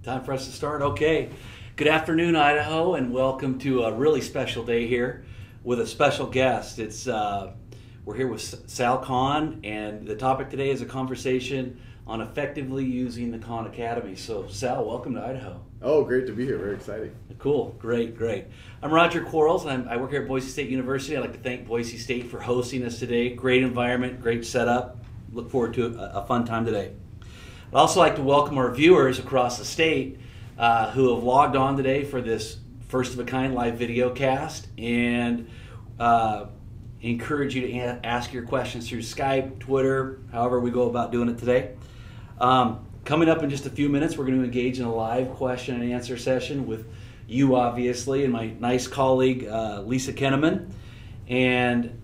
Time for us to start? Okay. Good afternoon, Idaho, and welcome to a really special day here with a special guest. We're here with Sal Khan, and the topic today is a conversation on effectively using the Khan Academy. So, Sal, welcome to Idaho. Oh, great to be here. Very exciting. Cool. Great. I'm Roger Quarles. I work here at Boise State University. I'd like to thank Boise State for hosting us today. Great environment, great setup. Look forward to a fun time today. I'd also like to welcome our viewers across the state who have logged on today for this first-of-a-kind live video cast, and encourage you to ask your questions through Skype, Twitter, however we go about doing it today. Coming up in just a few minutes, we're going to engage in a live question and answer session with you, obviously, and my nice colleague, Lisa Kenneman. And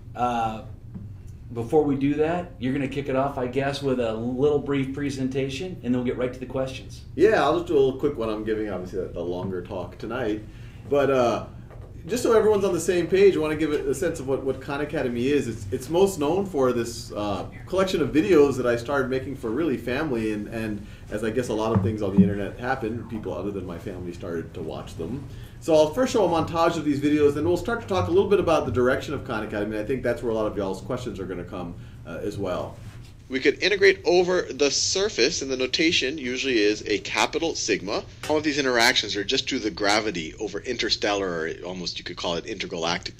before we do that, you're going to kick it off, I guess, with a little brief presentation, and then we'll get right to the questions. Yeah, I'll just do a little quick one. I'm giving, obviously, the longer talk tonight. But just so everyone's on the same page, I want to give it a sense of what Khan Academy is. It's most known for this collection of videos that I started making for really family, and as I guess a lot of things on the internet happen, people other than my family started to watch them. So I'll first show a montage of these videos, then we'll start to talk a little bit about the direction of Khan Academy. I think that's where a lot of y'all's questions are going to come as well. We could integrate over the surface, and the notation usually is a capital sigma. All of these interactions are just due to the gravity over interstellar, or almost you could call it intergalactic.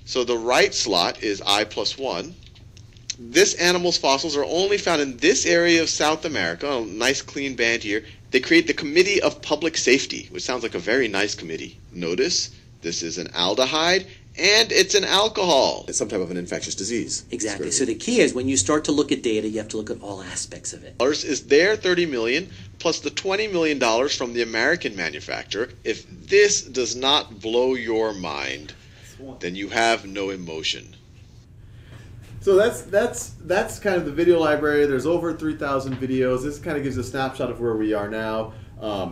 So the right slot is I plus 1. This animal's fossils are only found in this area of South America, a nice clean band here. They create the Committee of Public Safety, which sounds like a very nice committee. Notice this is an aldehyde, and it's an alcohol. It's some type of an infectious disease. Exactly. So the key is when you start to look at data, you have to look at all aspects of it. Is their $30 million plus the $20 million from the American manufacturer. If this does not blow your mind, then you have no emotion. So that's kind of the video library. There's over 3,000 videos. This kind of gives a snapshot of where we are now.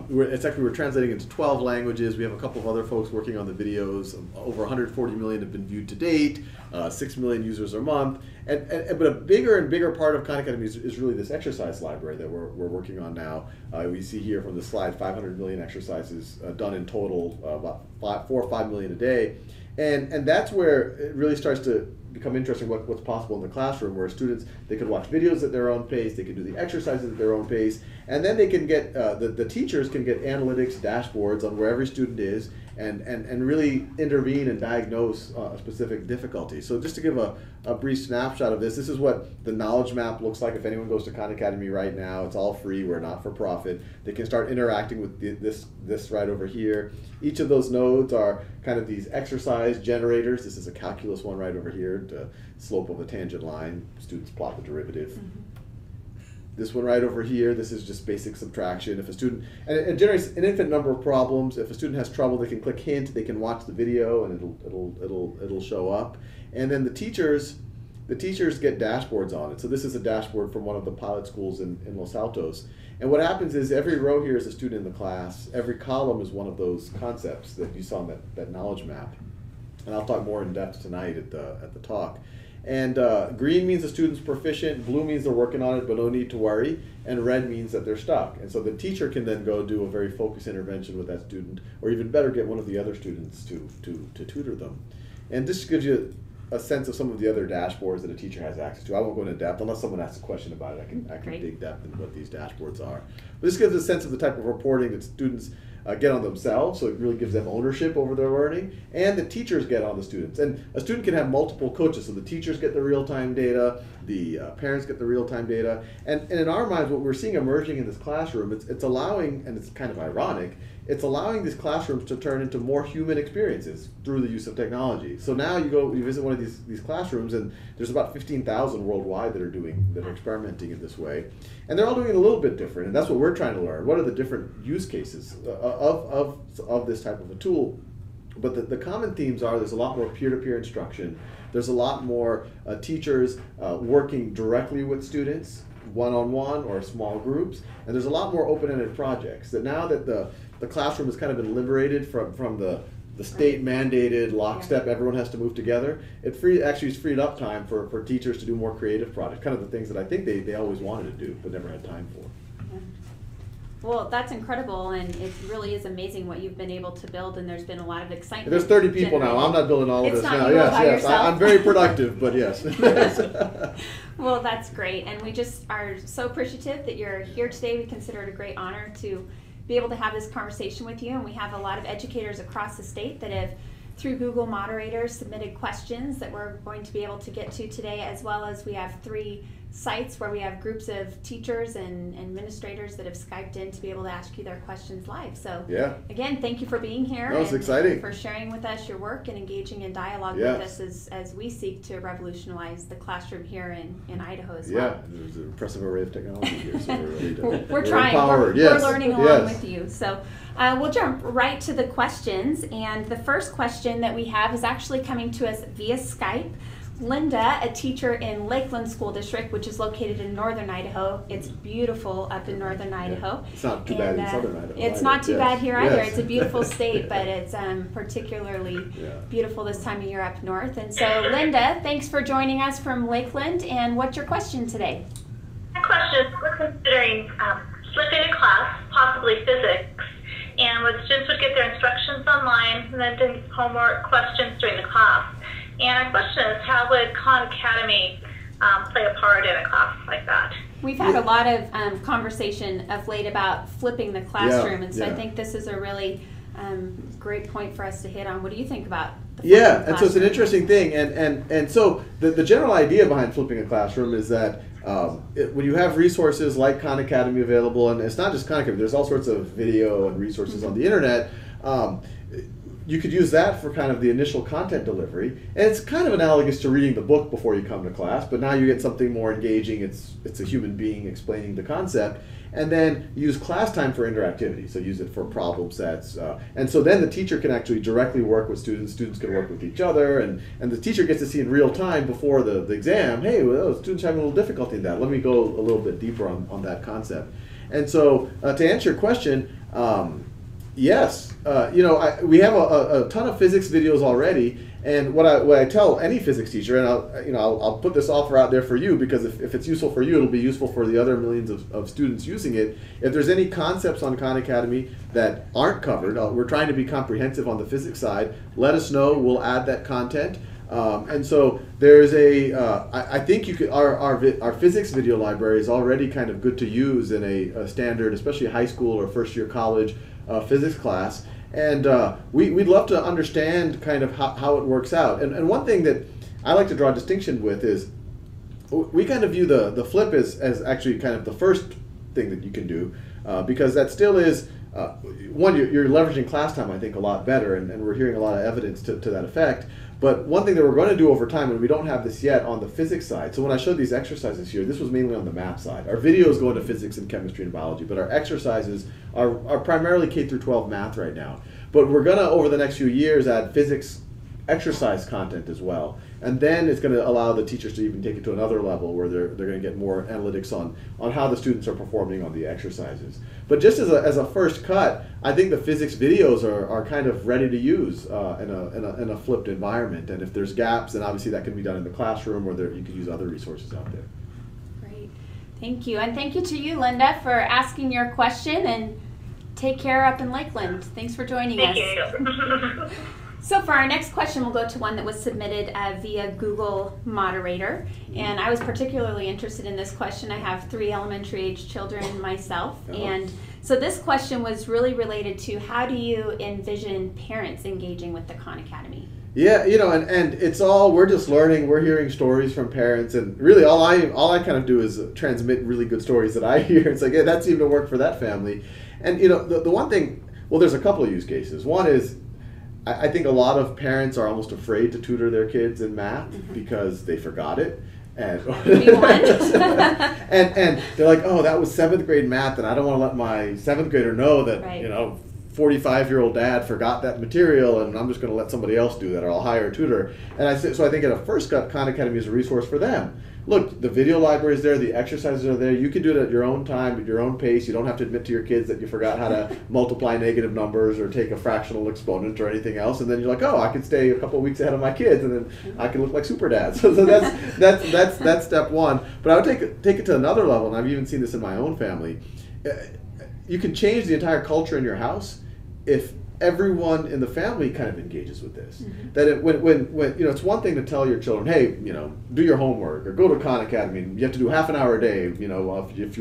We're translating into 12 languages. We have a couple of other folks working on the videos. Over 140 million have been viewed to date. 6 million users a month. But a bigger and bigger part of Khan Academy is really this exercise library that we're working on now. We see here from the slide 500 million exercises done in total, about 4 or 5 million a day. And that's where it really starts to become interesting what's possible in the classroom, where students, they could watch videos at their own pace, they can do the exercises at their own pace, and then they can get, the teachers can get analytics dashboards on where every student is, and really intervene and diagnose a specific difficulty. So just to give a brief snapshot of this is what the knowledge map looks like. If anyone goes to Khan Academy right now, it's all free, we're not for profit. They can start interacting with this right over here. Each of those nodes are kind of these exercise generators. This is a calculus one right over here, the slope of a tangent line. Students plot the derivative. Mm-hmm. This one right over here, this is just basic subtraction. If a student, and it generates an infinite number of problems. If a student has trouble, they can click hint, they can watch the video, and it'll show up. And then the teachers get dashboards on it. So this is a dashboard from one of the pilot schools in Los Altos. And what happens is every row here is a student in the class. Every column is one of those concepts that you saw in that knowledge map. And I'll talk more in depth tonight at the talk. And green means the student's proficient, blue means they're working on it but no need to worry, and red means that they're stuck. And so the teacher can then go do a very focused intervention with that student, or even better, get one of the other students to tutor them. And this gives you a sense of some of the other dashboards that a teacher has access to. I won't go into depth unless someone asks a question about it. I can dig depth into what these dashboards are. But this gives a sense of the type of reporting that students get on themselves, so it really gives them ownership over their learning, and the teachers get on the students. And a student can have multiple coaches, so the teachers get the real-time data, the parents get the real-time data, and in our minds, what we're seeing emerging in this classroom, it's allowing, and it's kind of ironic, it's allowing these classrooms to turn into more human experiences through the use of technology. So now you visit one of these classrooms, and there's about 15,000 worldwide that are experimenting in this way, and they're all doing it a little bit different. And that's what we're trying to learn. What are the different use cases of this type of a tool? But the common themes are there's a lot more peer-to-peer instruction. There's a lot more teachers working directly with students, one-on-one or small groups, and there's a lot more open-ended projects. That now that the classroom has kind of been liberated from the state-mandated lockstep, everyone has to move together, it actually has freed up time for teachers to do more creative projects, kind of the things that I think they always wanted to do but never had time for. Well, that's incredible, and it really is amazing what you've been able to build, and there's been a lot of excitement. There's 30 people now. I'm not building all of It's this not now. you all Yes, by yes. yourself. I'm very productive, but yes. Well, that's great, and we just are so appreciative that you're here today. We consider it a great honor to be able to have this conversation with you, and we have a lot of educators across the state that have, through Google moderators, submitted questions that we're going to be able to get to today, as well as we have 3 sites where we have groups of teachers and administrators that have Skyped in to be able to ask you their questions live. So Yeah. again, thank you for being here. That was and exciting. for sharing with us your work and engaging in dialogue Yes. with us as we seek to revolutionize the classroom here in Idaho as Yeah, well. there's an impressive array of technology here, so we're ready to. We're trying. Empowered. We're Yes. learning along Yes. with you. So we'll jump right to the questions. And the first question that we have is actually coming to us via Skype. Linda, a teacher in Lakeland School District, which is located in northern Idaho. It's beautiful up in northern Idaho. It's not too bad in southern Idaho. It's either. not too Yes. bad here either. Yes. It's a beautiful state, but it's particularly beautiful this time of year up north. And so, Linda, thanks for joining us from Lakeland. And what's your question today? My question is, we're considering flipping a class, possibly physics, and where the students would get their instructions online and then do homework questions during the class. And our question is, how would Khan Academy play a part in a class like that? We've had a lot of conversation of late about flipping the classroom, and so I yeah. think this is a really great point for us to hit on. What do you think about the Yeah, flipping and so it's an classroom? interesting thing, and so the general idea behind flipping a classroom is that when you have resources like Khan Academy available, and it's not just Khan Academy, there's all sorts of video and resources on the internet, you could use that for kind of the initial content delivery, and it's kind of analogous to reading the book before you come to class, but now you get something more engaging. It's a human being explaining the concept, and then use class time for interactivity, so use it for problem sets, and so then the teacher can actually directly work with students can work with each other, and the teacher gets to see in real time before the exam, hey, well, students having a little difficulty in that, let me go a little bit deeper on that concept. And so to answer your question, yes, we have a ton of physics videos already, and what I tell any physics teacher, and I'll put this offer out there for you, because if it's useful for you, it'll be useful for the other millions of students using it. If there's any concepts on Khan Academy that aren't covered, we're trying to be comprehensive on the physics side, let us know, we'll add that content. And so there's I think you could, our physics video library is already kind of good to use in a standard, especially high school or first year college physics class, and we'd love to understand kind of how it works out. And one thing that I like to draw a distinction with is we kind of view the flip as actually kind of the first thing that you can do, because that still is one, you're leveraging class time, I think, a lot better, and we're hearing a lot of evidence to that effect. But one thing that we're going to do over time, and we don't have this yet on the physics side, so when I showed these exercises here, this was mainly on the math side. Our videos go into physics and chemistry and biology, but our exercises are primarily K through 12 math right now. But we're going to, over the next few years, add physics exercise content as well. And then it's going to allow the teachers to even take it to another level where they're going to get more analytics on how the students are performing on the exercises. But just as a first cut, I think the physics videos are kind of ready to use in a flipped environment. And if there's gaps, then obviously that can be done in the classroom, or you can use other resources out there. Great. Thank you. And thank you to you, Linda, for asking your question, and take care up in Lakeland. Thanks for joining us. Thank you. So for our next question, we'll go to one that was submitted via Google Moderator. And I was particularly interested in this question. I have 3 elementary age children myself. And so this question was really related to, how do you envision parents engaging with the Khan Academy? Yeah, and it's all, we're just learning, we're hearing stories from parents, and really all I kind of do is transmit really good stories that I hear. It's like, hey, that seemed to work for that family. And the one thing, well, there's a couple of use cases. One is, I think a lot of parents are almost afraid to tutor their kids in math because they forgot it. And, and they're like, oh, that was 7th grade math, and I don't want to let my 7th grader know that, 45-year-old dad forgot that material, and I'm just going to let somebody else do that, or I'll hire a tutor. And so I think at a first cut, Khan Academy is a resource for them. Look, the video library is there, the exercises are there. You can do it at your own time, at your own pace. You don't have to admit to your kids that you forgot how to multiply negative numbers or take a fractional exponent or anything else. And then you're like, oh, I can stay a couple of weeks ahead of my kids, and then I can look like super dad. So that's step one. But I would take it to another level, and I've even seen this in my own family. you can change the entire culture in your house if everyone in the family kind of engages with this. Mm-hmm. That when it's one thing to tell your children, hey, do your homework or go to Khan Academy. You have to do half an hour a day, if you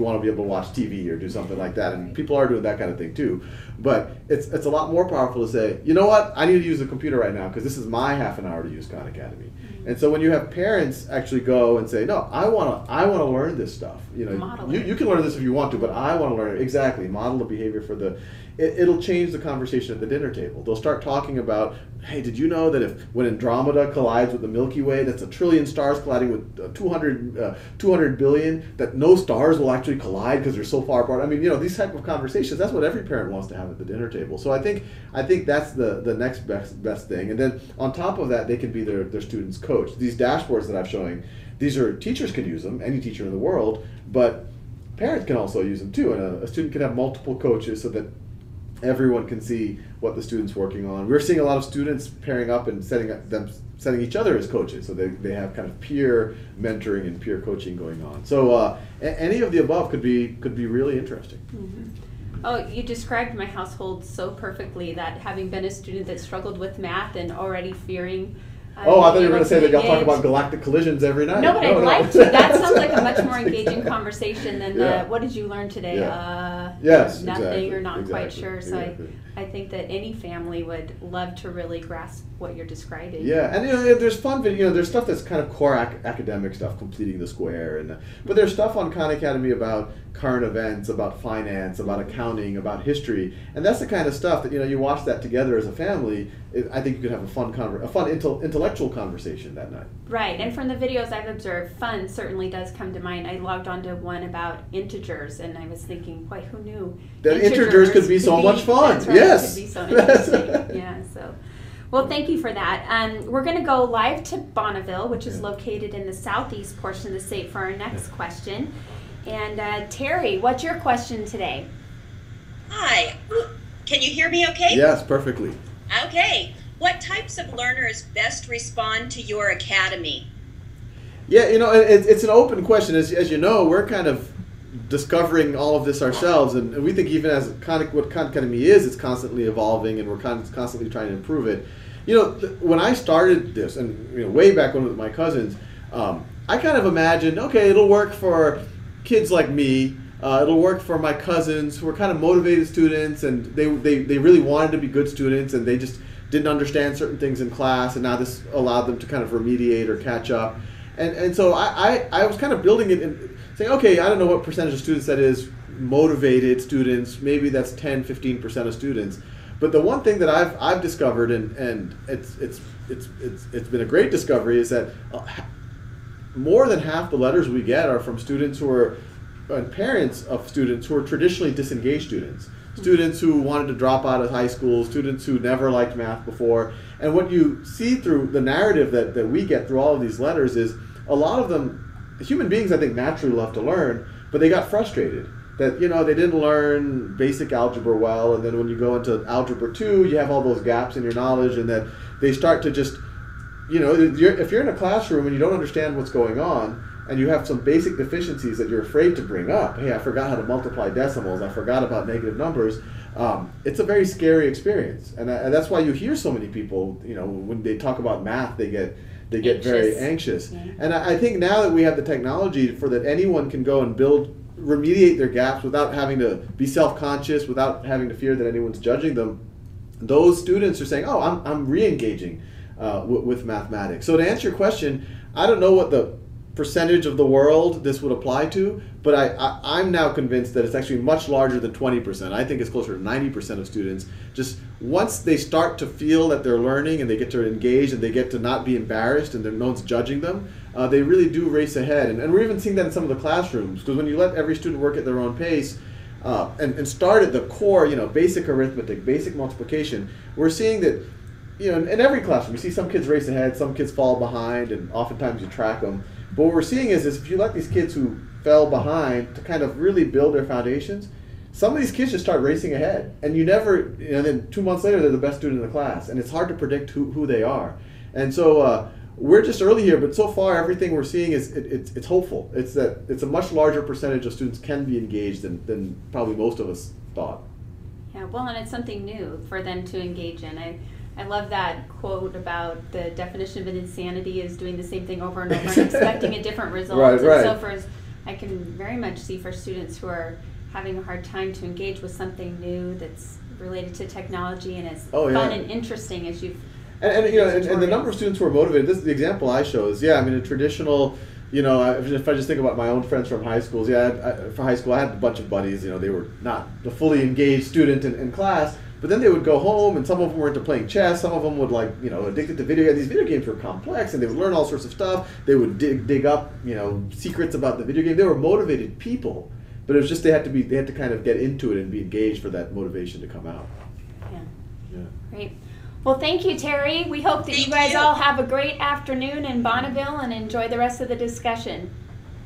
want to be able to watch TV or do something like that. And people are doing that kind of thing too. But it's a lot more powerful to say, you know what, I need to use the computer right now because this is my half an hour to use Khan Academy. Mm-hmm. And so when you have parents actually go and say, no, I want to learn this stuff. You can learn this if you want to, but I want to learn it. Exactly. Model the behavior for the. It'll change the conversation at the dinner table. They'll start talking about, hey, did you know that when Andromeda collides with the Milky Way, that's a trillion stars colliding with 200 billion, that no stars will actually collide because they're so far apart. I mean, these type of conversations, that's what every parent wants to have at the dinner table. So I think that's the next best thing. And then on top of that, they can be their students' coach. These dashboards that I'm showing, teachers can use them, any teacher in the world, but parents can also use them too. And a student can have multiple coaches so that everyone can see what the student's working on. We're seeing a lot of students pairing up and setting each other as coaches, so they have kind of peer mentoring and peer coaching going on. So any of the above could be really interesting. Mm-hmm. Oh, you described my household so perfectly, that having been a student that struggled with math and already fearing. I thought you were going to say that y'all talk about galactic collisions every night. No, but I'd like to. That sounds like a much more engaging conversation than what did you learn today? Yes, nothing, exactly, or not quite exactly, sure. So exactly. I think that any family would love to really grasp what you're describing. Yeah, and there's fun video. There's stuff that's kind of core academic stuff, completing the square, but there's stuff on Khan Academy about current events, about finance, about accounting, about history, and that's the kind of stuff that you watch that together as a family. I think you could have a fun intellectual conversation that night. Right, and from the videos I've observed, fun certainly does come to mind. I logged onto one about integers, and I was thinking, boy, who knew that integers could be so much fun? That's right, yes, it could be so interesting. Yeah, so. Well, thank you for that. We're going to go live to Bonneville, which is located in the southeast portion of the state, for our next question. And Terry, what's your question today? Hi. Can you hear me okay? Yes, perfectly. Okay. What types of learners best respond to your academy? Yeah, it's an open question. As you know, we're kind of discovering all of this ourselves, and we think even as what Khan Academy is, it's constantly evolving, and we're constantly trying to improve it. When I started this, and way back when with my cousins, I kind of imagined, okay, it'll work for kids like me. It'll work for my cousins who are kind of motivated students, and they really wanted to be good students, and they just didn't understand certain things in class, and now this allowed them to kind of remediate or catch up. And so I was kind of building it and saying, okay, I don't know what percentage of students that is, motivated students, maybe that's 10-15% of students. But the one thing that I've discovered, and it's been a great discovery, is that more than half the letters we get are from students who are parents of students who are traditionally disengaged students. Students who wanted to drop out of high school, students who never liked math before. And what you see through the narrative that we get through all of these letters is a lot of them, human beings I think naturally love to learn, but they got frustrated that they didn't learn basic algebra well, and then when you go into algebra 2, you have all those gaps in your knowledge, and that they start to just, if you're in a classroom and you don't understand what's going on, and you have some basic deficiencies that you're afraid to bring up, hey, I forgot how to multiply decimals, I forgot about negative numbers, it's a very scary experience. And that's why you hear so many people, when they talk about math, they get very anxious. Yeah. And I think now that we have the technology for that anyone can go and remediate their gaps without having to be self-conscious, without having to fear that anyone's judging them, those students are saying, oh, I'm re-engaging with mathematics. So to answer your question, I don't know what the percentage of the world this would apply to, but I'm now convinced that it's actually much larger than 20%. I think it's closer to 90% of students. Just once they start to feel that they're learning and they get to engage and they get to not be embarrassed and no one's judging them, they really do race ahead. And we're even seeing that in some of the classrooms, because when you let every student work at their own pace and start at the core, basic arithmetic, basic multiplication, we're seeing that in every classroom, you see some kids race ahead, some kids fall behind, and oftentimes you track them. But what we're seeing is if you let these kids who fell behind to kind of really build their foundations, some of these kids just start racing ahead. And then 2 months later, they're the best student in the class. And it's hard to predict who they are. And so we're just early here, but so far everything we're seeing is it's hopeful. It's a much larger percentage of students can be engaged than probably most of us thought. Yeah, well, and it's something new for them to engage in. I love that quote about the definition of insanity is doing the same thing over and over and expecting a different result. Right, and right. so I can very much see for students who are having a hard time to engage with something new that's related to technology and as fun and interesting as you've and the number of students who are motivated. This is the example I show is a traditional. If I just think about my own friends from high schools, for high school I had a bunch of buddies. They were not the fully engaged student in class, but then they would go home, and some of them were into playing chess. Some of them would addicted to video games. These video games were complex, and they would learn all sorts of stuff. They would dig up secrets about the video game. They were motivated people, but it was just they had to kind of get into it and be engaged for that motivation to come out. Yeah. Great. Well, thank you, Terry. We hope that you guys all have a great afternoon in Bonneville and enjoy the rest of the discussion.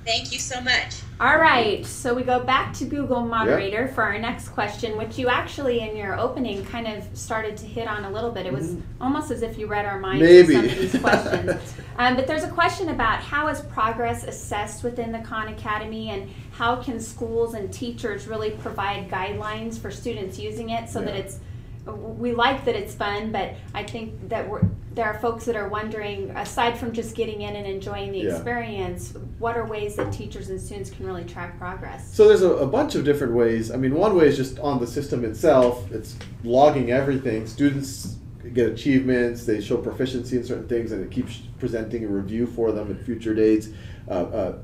Thank you so much. All right, so we go back to Google Moderator for our next question, which you actually in your opening kind of started to hit on a little bit. It was almost as if you read our minds with some of these questions. But there's a question about how is progress assessed within the Khan Academy, and how can schools and teachers really provide guidelines for students using it so that it's, we like that it's fun, but I think that there are folks that are wondering, aside from just getting in and enjoying the experience, what are ways that teachers and students can really track progress? So there's a bunch of different ways. I mean, one way is just on the system itself. It's logging everything. Students get achievements, they show proficiency in certain things, and it keeps presenting a review for them at future dates.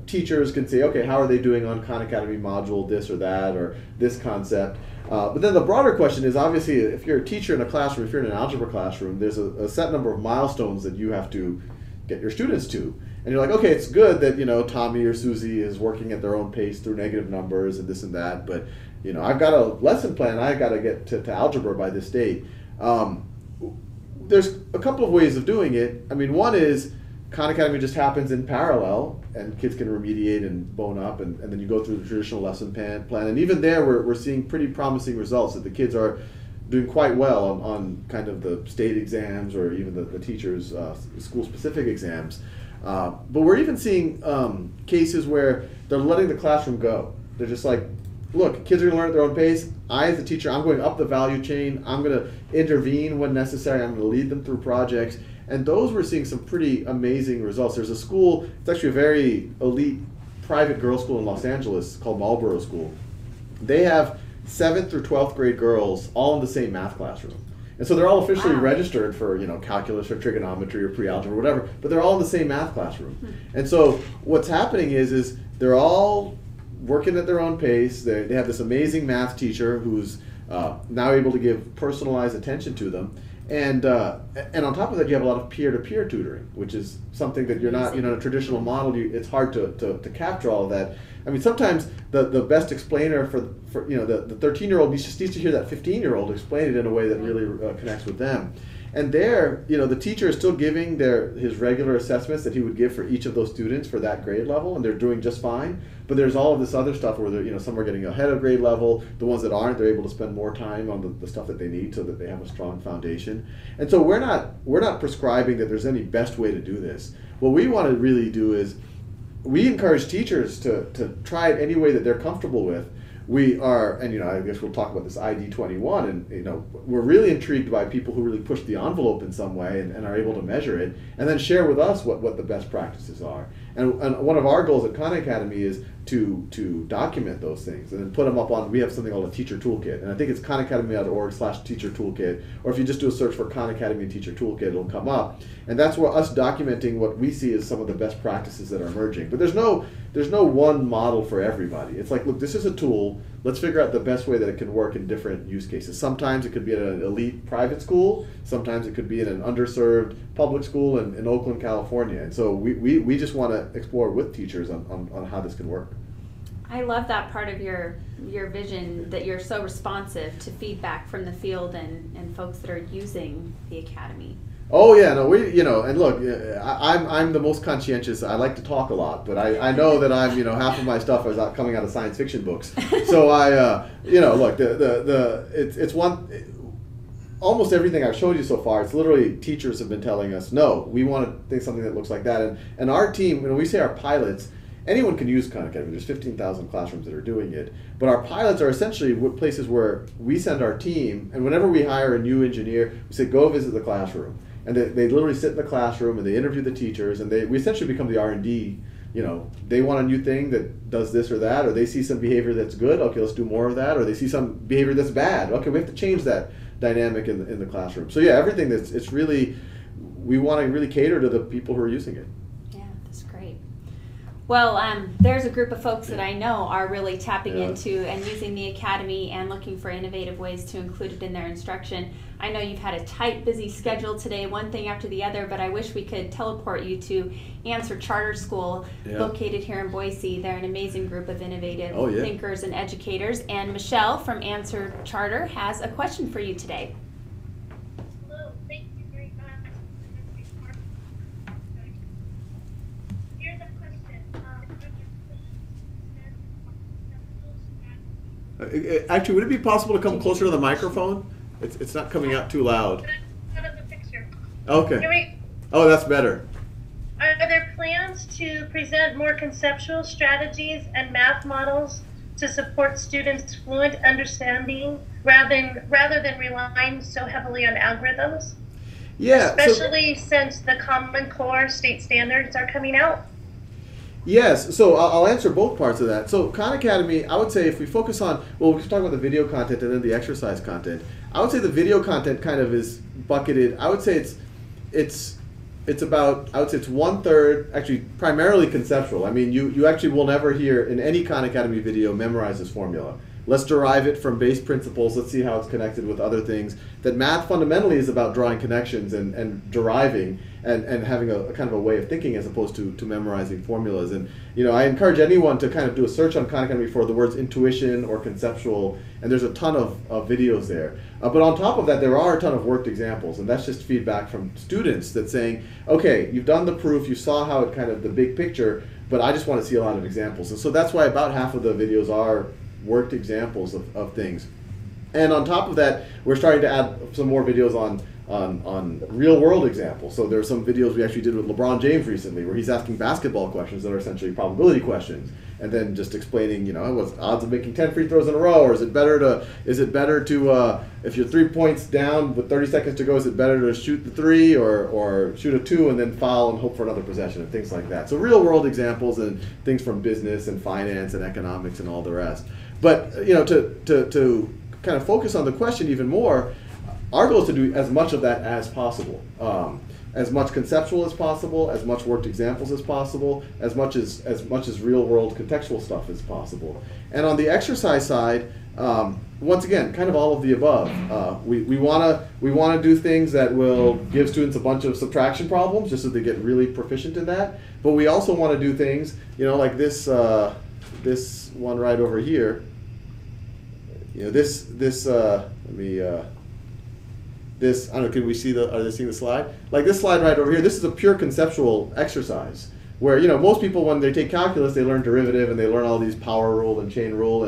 Teachers can say, okay, how are they doing on Khan Academy module this or that, or this concept? But then the broader question is, obviously, if you're a teacher in a classroom, if you're in an algebra classroom, there's a set number of milestones that you have to get your students to. And you're like, okay, it's good that, Tommy or Susie is working at their own pace through negative numbers and this and that, but, I've got a lesson plan, I've got to get to algebra by this date. There's a couple of ways of doing it. I mean, one is Khan Academy just happens in parallel, and kids can remediate and bone up, and then you go through the traditional lesson plan. And even there, we're seeing pretty promising results, that the kids are doing quite well on kind of the state exams, or even the teachers' school-specific exams. But we're even seeing cases where they're letting the classroom go. They're just like, look, kids are going to learn at their own pace. I, as a teacher, I'm going up the value chain. I'm going to intervene when necessary. I'm going to lead them through projects. And those we're seeing some pretty amazing results. There's a school, it's actually a very elite private girls' school in Los Angeles called Marlboro School. They have 7th through 12th grade girls all in the same math classroom. And so they're all officially registered for, calculus or trigonometry or pre-algebra or whatever, but they're all in the same math classroom. And so what's happening is they're all working at their own pace. They have this amazing math teacher who's now able to give personalized attention to them. And on top of that, you have a lot of peer-to-peer tutoring, which is something that you're not, in a traditional model, it's hard to capture all of that. I mean, sometimes the best explainer for the 13-year-old needs to hear that 15-year-old explain it in a way that really connects with them. And there, the teacher is still giving his regular assessments that he would give for each of those students for that grade level, and they're doing just fine. But there's all of this other stuff where some are getting ahead of grade level. The ones that aren't, they're able to spend more time on the stuff that they need so that they have a strong foundation. And so we're not prescribing that there's any best way to do this. What we want to really do is we encourage teachers to try it any way that they're comfortable with. We are, and I guess we'll talk about this ID21, and we're really intrigued by people who really push the envelope in some way and are able to measure it, and then share with us what the best practices are. And one of our goals at Khan Academy is to document those things and then put them up on. We have something called a teacher toolkit, and I think it's khanacademy.org/teacher toolkit, or if you just do a search for Khan Academy and teacher toolkit, it'll come up. And that's where us documenting what we see as some of the best practices that are emerging. But there's no one model for everybody. It's like, look, this is a tool. Let's figure out the best way that it can work in different use cases. Sometimes it could be at an elite private school. Sometimes it could be in an underserved public school in Oakland, California. And so we just want to explore with teachers on how this can work. I love that part of your vision, that you're so responsive to feedback from the field and folks that are using the Academy. Oh yeah, no, and look, I'm the most conscientious. I like to talk a lot, but I know that I'm, half of my stuff is coming out of science fiction books. So look, it's almost everything I've showed you so far, it's literally teachers have been telling us, no, we want to think something that looks like that. And our team, we say our pilots, anyone can use Khan Academy. There's 15,000 classrooms that are doing it. But our pilots are essentially places where we send our team, and whenever we hire a new engineer, we say, go visit the classroom. And they literally sit in the classroom and they interview the teachers, and we essentially become the R&D. You know, they want a new thing that does this or that, or they see some behavior that's good, okay, let's do more of that, or they see some behavior that's bad, okay, we have to change that dynamic in the classroom. So yeah, everything it's really, we want to really cater to the people who are using it. Yeah, that's great. Well, there's a group of folks that I know are really tapping into and using the Academy and looking for innovative ways to include it in their instruction. I know you've had a tight, busy schedule today, one thing after the other, but I wish we could teleport you to Answer Charter School, located here in Boise. They're an amazing group of innovative thinkers and educators. And Michelle from Answer Charter has a question for you today. Hello, thank you very much. Here's a question. Actually, would it be possible to come closer to the microphone? It's not coming out too loud. Out of the picture. Okay. Oh, that's better. Are there plans to present more conceptual strategies and math models to support students' fluent understanding rather than relying so heavily on algorithms? Yeah. Especially since the Common Core state standards are coming out? Yes, so I'll answer both parts of that. So Khan Academy, I would say if we focus on, well, we can talk about the video content and then the exercise content. I would say the video content kind of is bucketed. I would say it's about, I would say it's 1/3, actually primarily conceptual. I mean, you actually will never hear in any Khan Academy video memorize this formula. Let's derive it from base principles. Let's see how it's connected with other things. That math fundamentally is about drawing connections and deriving and having a kind of a way of thinking as opposed to memorizing formulas. And you know, I encourage anyone to kind of do a search on Khan Academy for the words intuition or conceptual, and there's a ton of videos there. But on top of that, there are a ton of worked examples, and that's just feedback from students that's saying, okay, you've done the proof, you saw how it kind of the big picture, but I just want to see a lot of examples. And so that's why about half of the videos are worked examples of things. And on top of that, we're starting to add some more videos on real world examples. So there are some videos we actually did with LeBron James recently where he's asking basketball questions that are essentially probability questions, and then just explaining, you know, what's the odds of making 10 free throws in a row, or is it better to if you're 3 points down with 30 seconds to go, is it better to shoot the 3 or shoot a 2 and then foul and hope for another possession, and things like that. So real world examples and things from business and finance and economics and all the rest. But you know, to kind of focus on the question even more, our goal is to do as much of that as possible. As much conceptual as possible, as much worked examples as possible, as much as real world contextual stuff as possible. And on the exercise side, once again, kind of all of the above. We want to do things that will give students a bunch of subtraction problems just so they get really proficient in that. But we also want to do things, you know, like this this one right over here. You know, this I don't know, can we see are they seeing the slide? Like this slide right over here, this is a pure conceptual exercise where, you know, most people when they take calculus, they learn derivative and they learn all these power rule and chain rule,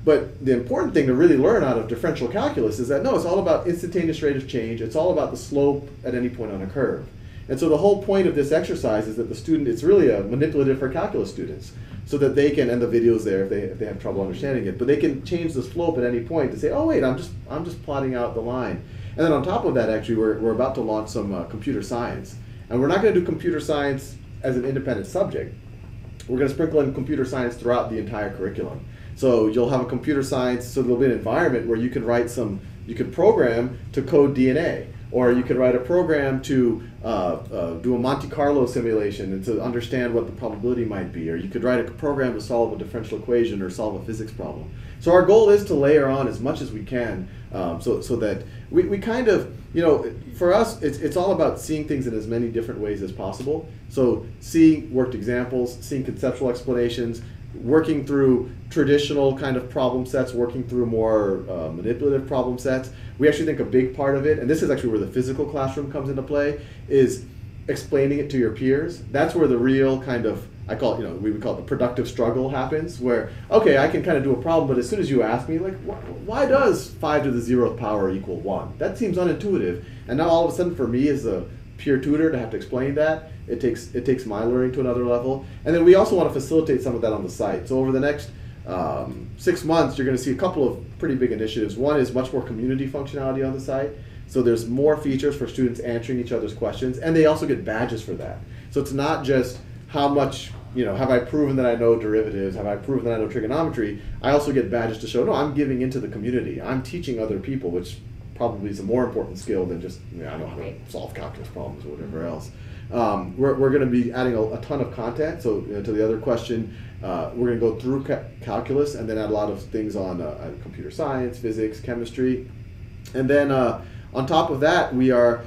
but the important thing to really learn out of differential calculus is that no, it's all about instantaneous rate of change. It's all about the slope at any point on a curve. And so the whole point of this exercise is that the student, it's really a manipulative for calculus students, so that they can, and the video's there if they have trouble understanding it, but they can change the slope at any point to say, oh wait, I'm just plotting out the line. And then on top of that, actually, we're about to launch some computer science. And we're not going to do computer science as an independent subject. We're going to sprinkle in computer science throughout the entire curriculum. So you'll have a computer science, so there'll be an environment where you can you can program to code DNA, or you could write a program to do a Monte Carlo simulation and to understand what the probability might be, or you could write a program to solve a differential equation or solve a physics problem. So our goal is to layer on as much as we can, so that we kind of, you know, for us, it's all about seeing things in as many different ways as possible. So seeing worked examples, seeing conceptual explanations, working through traditional kind of problem sets, working through more manipulative problem sets. We actually think a big part of it, and this is actually where the physical classroom comes into play, is explaining it to your peers. That's where the real kind of, I call it, you know, we would call it the productive struggle happens, where, okay, I can kind of do a problem, but as soon as you ask me, like, why does 5 to the 0th power equal 1? That seems unintuitive. And now all of a sudden for me as a peer tutor to have to explain that, It takes my learning to another level. And then we also want to facilitate some of that on the site. So over the next 6 months, you're going to see a couple of pretty big initiatives. One is much more community functionality on the site. So there's more features for students answering each other's questions, and they also get badges for that. So it's not just how much, have I proven that I know derivatives, have I proven that I know trigonometry. I also get badges to show, no, I'm giving into the community. I'm teaching other people, which probably is a more important skill than just, I know how to solve calculus problems or whatever else. We're going to be adding a ton of content. So to the other question, we're going to go through calculus and then add a lot of things on computer science, physics, chemistry. And then on top of that, we are,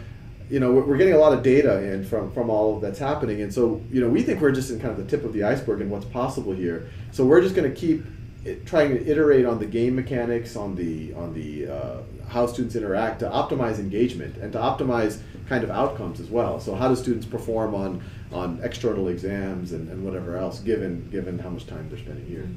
we're getting a lot of data in from all of that's happening. And so, we think we're just in kind of the tip of the iceberg and what's possible here. So we're just going to keep trying to iterate on the game mechanics, on the how students interact to optimize engagement and to optimize kind of outcomes as well. So how do students perform on external exams and whatever else, given how much time they're spending here.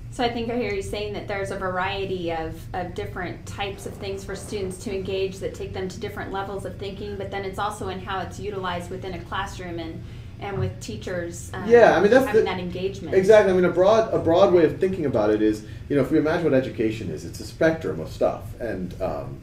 So I think I hear you saying that there's a variety of different types of things for students to engage that take them to different levels of thinking, but then it's also in how it's utilized within a classroom and with teachers that's having that engagement. Exactly. I mean, a broad way of thinking about it is, if we imagine what education is, it's a spectrum of stuff, and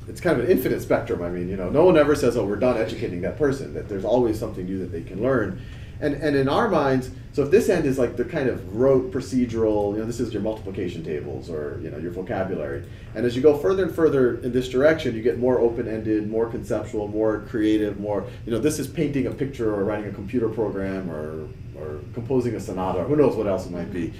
it's kind of an infinite spectrum. I mean, no one ever says, oh, we're done educating that person, that there's always something new that they can learn. And in our minds, so if this end is like the kind of rote procedural, this is your multiplication tables or your vocabulary, and as you go further and further in this direction, you get more open-ended, more conceptual, more creative, more this is painting a picture or writing a computer program or composing a sonata, or who knows what else it might be.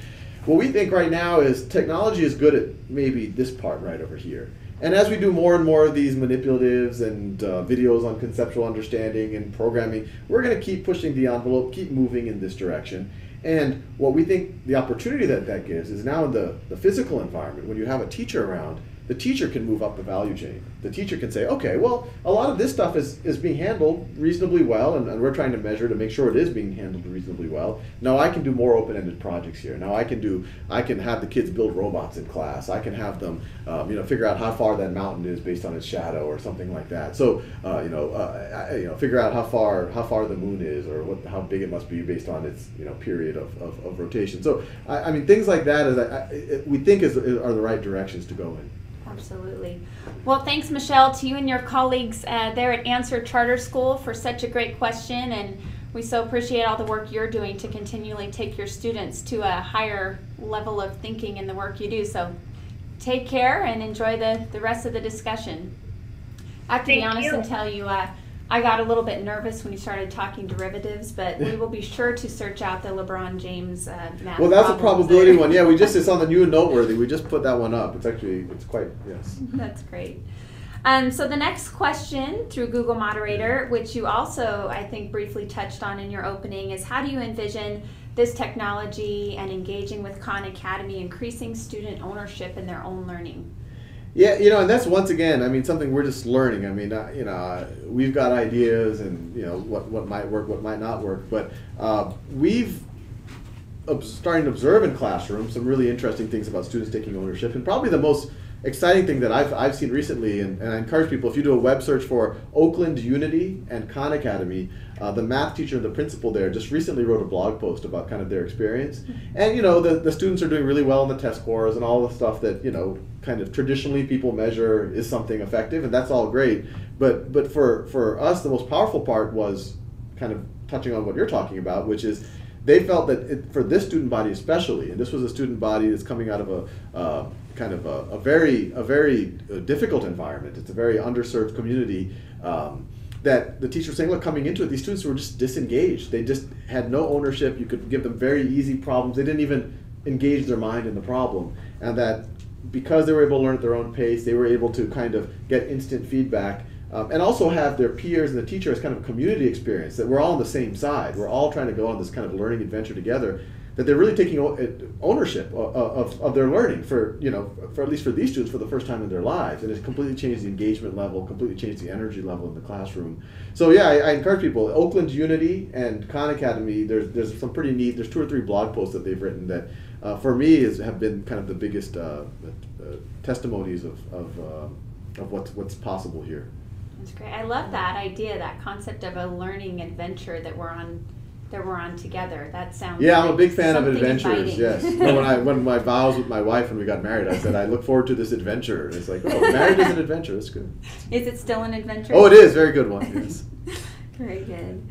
What we think right now is technology is good at maybe this part right over here. And as we do more and more of these manipulatives and videos on conceptual understanding and programming, we're going to keep pushing the envelope, keep moving in this direction. And what we think the opportunity that gives is now in the physical environment, when you have a teacher around, the teacher can move up the value chain. The teacher can say, okay, well, a lot of this stuff is being handled reasonably well, and we're trying to measure to make sure it is being handled reasonably well. Now I can do more open-ended projects here. Now I can have the kids build robots in class. I can have them, figure out how far that mountain is based on its shadow or something like that. So, figure out how far the moon is or how big it must be based on its period of rotation. So, I mean, things like that we think are the right directions to go in. Absolutely. Well, thanks, Michelle, to you and your colleagues there at Answer Charter School for such a great question, and we so appreciate all the work you're doing to continually take your students to a higher level of thinking in the work you do. So take care and enjoy the rest of the discussion. I have to be honest and tell you, I got a little bit nervous when you started talking derivatives, but we will be sure to search out the LeBron James math. Well, that's a probability one. Yeah, it's on the new and noteworthy. We just put that one up. It's quite, yes. That's great. So the next question through Google Moderator, which you also, I think, briefly touched on in your opening, is how do you envision this technology and engaging with Khan Academy increasing student ownership in their own learning? Yeah, and that's once again, I mean, something we're just learning. I mean, we've got ideas and, what might work, what might not work, but we've starting to observe in classrooms some really interesting things about students taking ownership, and probably the most exciting thing that I've seen recently, and I encourage people, if you do a web search for Oakland Unity and Khan Academy, the math teacher and the principal there just recently wrote a blog post about kind of their experience. And the students are doing really well in the test scores and all the stuff that kind of traditionally people measure is something effective, and that's all great. But for us, the most powerful part was kind of touching on what you're talking about, which is they felt that for this student body especially, and this was a student body that's coming out of a very difficult environment. It's a very underserved community. That the teacher was saying, look, coming into it, these students were just disengaged. They just had no ownership. You could give them very easy problems. They didn't even engage their mind in the problem. And that because they were able to learn at their own pace, they were able to kind of get instant feedback and also have their peers and the teacher as kind of a community experience, that we're all on the same side. We're all trying to go on this kind of learning adventure together, that they're really taking ownership of their learning for at least for these students for the first time in their lives, and it's completely changed the engagement level, completely changed the energy level in the classroom. So yeah, I encourage people. Oakland Unity and Khan Academy, there's some pretty neat. There's 2 or 3 blog posts that they've written that for me have been kind of the biggest testimonies of what's possible here. That's great. I love that idea, that concept of a learning adventure that we're on together. That sounds Yeah, like I'm a big fan of something adventures. inviting. Yes. When my vows with my wife when we got married, I said I look forward to this adventure. And it's like, oh, marriage is an adventure. That's good. Is it still an adventure? Oh, it is. Very good one. Yes. Very good.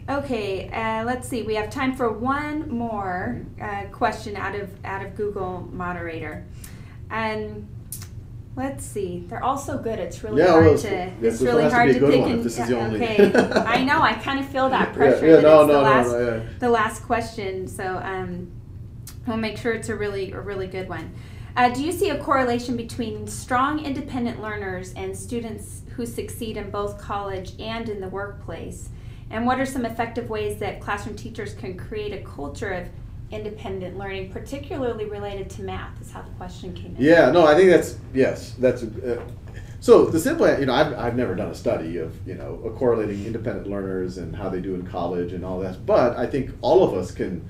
Okay, let's see. We have time for one more question out of Google Moderator. Let's see. They're all so good. It's really hard to. It's really hard to pick. And, this is the only. Okay, I know. I kind of feel that pressure. Yeah, no, the last question. So we'll make sure it's a really good one. Do you see a correlation between strong independent learners and students who succeed in both college and in the workplace? And what are some effective ways that classroom teachers can create a culture of independent learning, particularly related to math? Is how the question came in. Yeah, no, I think that's so the simple, I've never done a study of correlating independent learners and how they do in college and all that, but I think all of us can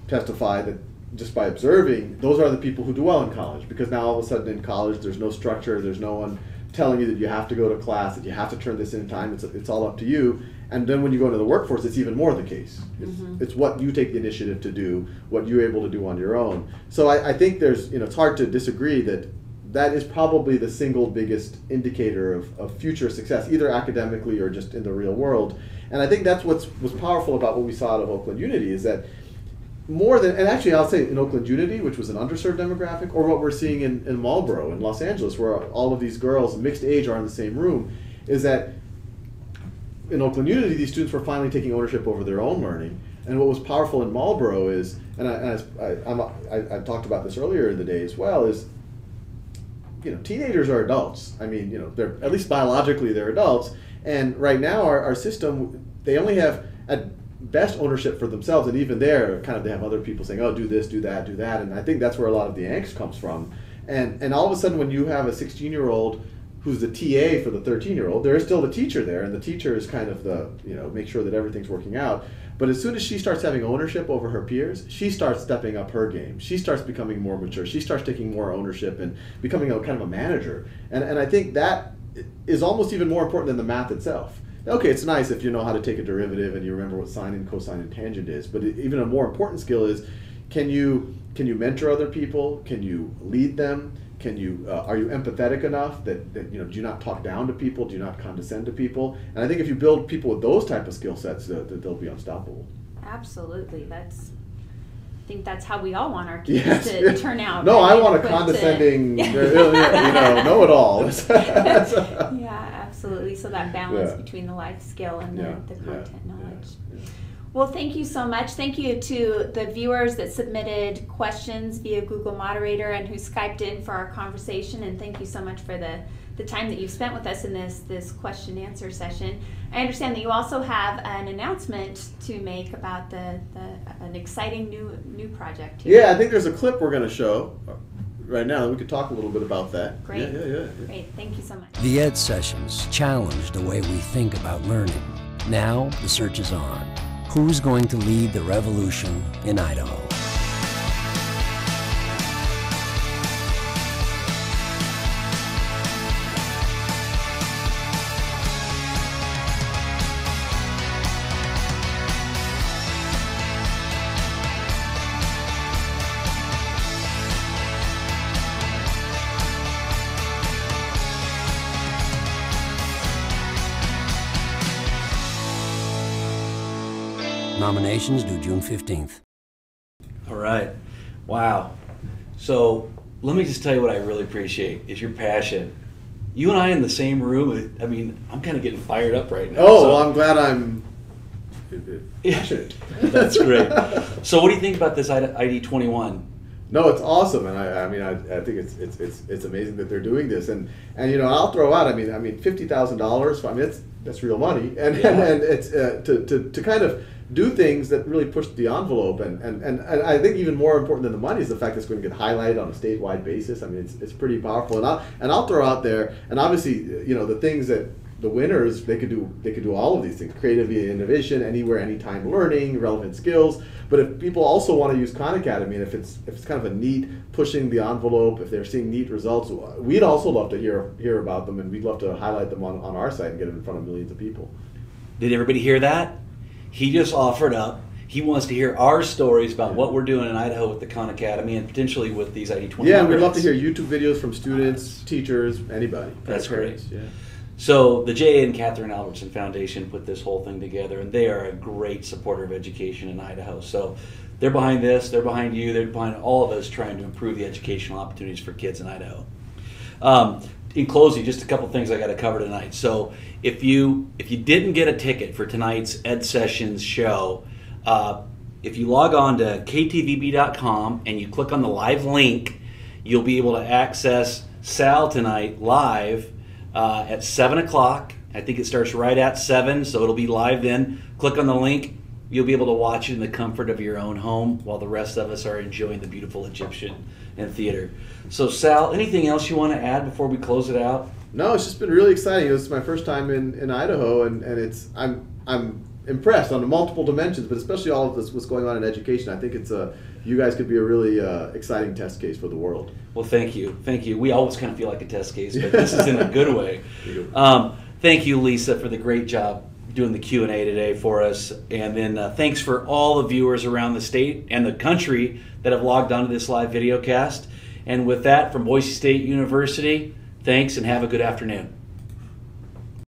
testify that just by observing, those are the people who do well in college, because now all of a sudden in college there's no structure, there's no one telling you that you have to go to class, that you have to turn this in time, it's all up to you. And then when you go into the workforce, it's even more the case. It's what you take the initiative to do, what you're able to do on your own. So I think there's, it's hard to disagree that is probably the single biggest indicator of future success, either academically or just in the real world. And I think that's was powerful about what we saw out of Oakland Unity, is that more than, and actually I'll say in Oakland Unity, which was an underserved demographic, or what we're seeing in Marlboro in Los Angeles, where all of these girls, mixed age, are in the same room, is that in Oakland Unity, these students were finally taking ownership over their own learning. And what was powerful in Marlboro is, and I talked about this earlier in the day as well, is teenagers are adults. I mean, they're, at least biologically, they're adults. And right now, our system, they only have at best ownership for themselves, and even there, kind of they have other people saying, oh, do this, do that, do that. And I think that's where a lot of the angst comes from. And all of a sudden, when you have a 16-year-old who's the TA for the 13-year-old, there is still the teacher there, and the teacher is kind of the, make sure that everything's working out. But as soon as she starts having ownership over her peers, she starts stepping up her game. She starts becoming more mature. She starts taking more ownership and becoming a kind of a manager. And I think that is almost even more important than the math itself. Okay, it's nice if you know how to take a derivative and you remember what sine and cosine and tangent is, but even a more important skill is, can you mentor other people? Can you lead them? Are you empathetic enough that do you not talk down to people? Do you not condescend to people? And I think if you build people with those type of skill sets, they'll be unstoppable. Absolutely, I think that's how we all want our kids to turn out. No, I want a condescending, know-it-all. Yeah, absolutely. So that balance between the life skill and the content knowledge. Yeah. Well, thank you so much. Thank you to the viewers that submitted questions via Google Moderator and who Skyped in for our conversation. And thank you so much for the time that you've spent with us in this question and answer session. I understand that you also have an announcement to make about an exciting new project here. Yeah, I think there's a clip we're going to show right now. We could talk a little bit about that. Great. Yeah. Great. Thank you so much. The Ed Sessions challenge the way we think about learning. Now the search is on. Who's going to lead the revolution in Idaho? Nominations due June 15th. All right. Wow. So let me just tell you what I really appreciate is your passion. You and I in the same room, I mean, I'm kind of getting fired up right now. Oh, well, I'm glad I'm passionate. That's great. So what do you think about this ID 21? No, it's awesome, and I think it's amazing that they're doing this, and I'll throw out, I mean $50,000. I mean that's real money, and it's to kind of do things that really push the envelope, and I think even more important than the money is the fact that it's going to get highlighted on a statewide basis. I mean it's pretty powerful, and I'll throw out there, and obviously the things that the winners, they could do all of these things: creativity, innovation, anywhere, anytime learning, relevant skills. But if people also want to use Khan Academy, and if it's kind of a neat pushing the envelope, if they're seeing neat results, we'd also love to hear about them, and we'd love to highlight them on our site and get them in front of millions of people. Did everybody hear that? He just offered up. He wants to hear our stories about what we're doing in Idaho with the Khan Academy and potentially with these ID20. Yeah, and we'd love to hear YouTube videos from students, teachers, anybody. That's parents. great. Yeah. So the J. and Catherine Albertson Foundation put this whole thing together, and they are a great supporter of education in Idaho. So they're behind this, they're behind you, they're behind all of us trying to improve the educational opportunities for kids in Idaho. In closing, just a couple things I got to cover tonight. So if you didn't get a ticket for tonight's Ed Sessions show, if you log on to ktvb.com and you click on the live link, you'll be able to access Sal tonight live at 7 o'clock. I think it starts right at 7, so it'll be live then. Click on the link. You'll be able to watch it in the comfort of your own home while the rest of us are enjoying the beautiful Egyptian and theater. So Sal, anything else you want to add before we close it out? No, it's just been really exciting. This is my first time in Idaho, and I'm impressed on multiple dimensions, but especially all of this, what's going on in education. I think you guys could be a really exciting test case for the world. Well, thank you. We always kind of feel like a test case, but this is in a good way. Thank you, Lisa, for the great job doing the Q&A today for us. And then thanks for all the viewers around the state and the country that have logged onto this live video cast. And with that, from Boise State University, thanks and have a good afternoon.